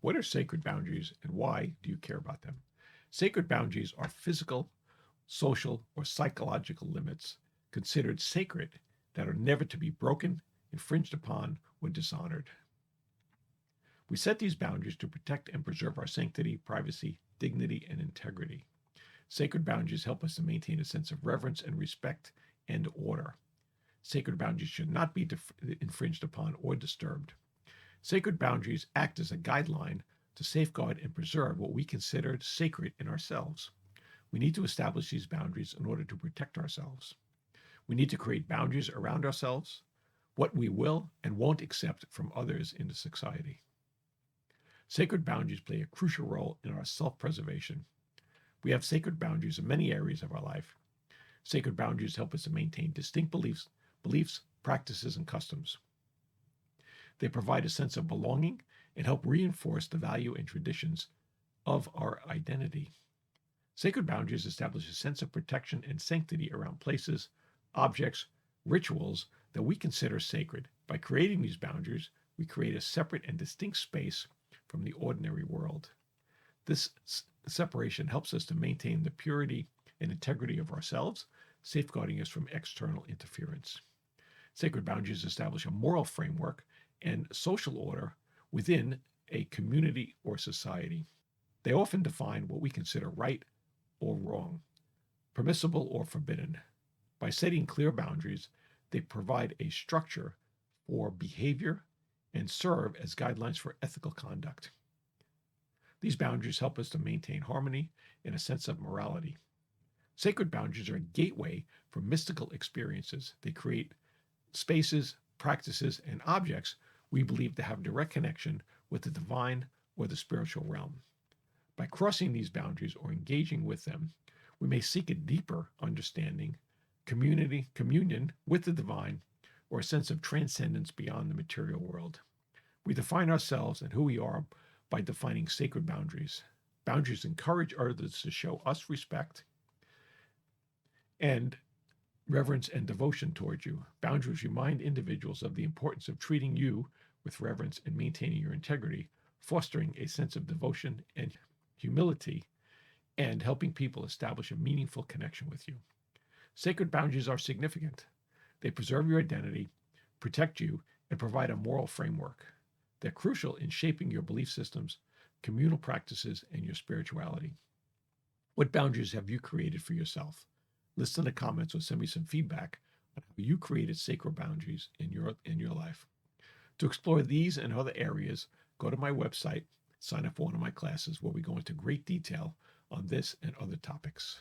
What are sacred boundaries and why do you care about them? Sacred boundaries are physical, social, or psychological limits considered sacred that are never to be broken, infringed upon, or dishonored. We set these boundaries to protect and preserve our sanctity, privacy, dignity, and integrity. Sacred boundaries help us to maintain a sense of reverence and respect and order. Sacred boundaries should not be infringed upon or disturbed. Sacred boundaries act as a guideline to safeguard and preserve what we consider sacred in ourselves. We need to establish these boundaries in order to protect ourselves. We need to create boundaries around ourselves, what we will and won't accept from others in the society. Sacred boundaries play a crucial role in our self-preservation. We have sacred boundaries in many areas of our life. Sacred boundaries help us to maintain distinct beliefs, practices, and customs. They provide a sense of belonging and help reinforce the value and traditions of our identity. Sacred boundaries establish a sense of protection and sanctity around places, objects, rituals that we consider sacred. By creating these boundaries, we create a separate and distinct space from the ordinary world. This separation helps us to maintain the purity and integrity of ourselves, safeguarding us from external interference. Sacred boundaries establish a moral framework and social order within a community or society. They often define what we consider right or wrong, permissible or forbidden. By setting clear boundaries, they provide a structure for behavior and serve as guidelines for ethical conduct. These boundaries help us to maintain harmony and a sense of morality. Sacred boundaries are a gateway for mystical experiences. They create spaces, practices, and objects we believe to have direct connection with the divine or the spiritual realm. By crossing these boundaries or engaging with them, we may seek a deeper understanding, communion with the divine, or a sense of transcendence beyond the material world. We define ourselves and who we are by defining sacred boundaries. Boundaries encourage others to show us respect and reverence and devotion towards you. Boundaries remind individuals of the importance of treating you with reverence and maintaining your integrity, fostering a sense of devotion and humility, and helping people establish a meaningful connection with you. Sacred boundaries are significant. They preserve your identity, protect you, and provide a moral framework. They're crucial in shaping your belief systems, communal practices, and your spirituality. What boundaries have you created for yourself? List in the comments or send me some feedback on how you created sacred boundaries in your life. To explore these and other areas, go to my website, sign up for one of my classes where we go into great detail on this and other topics.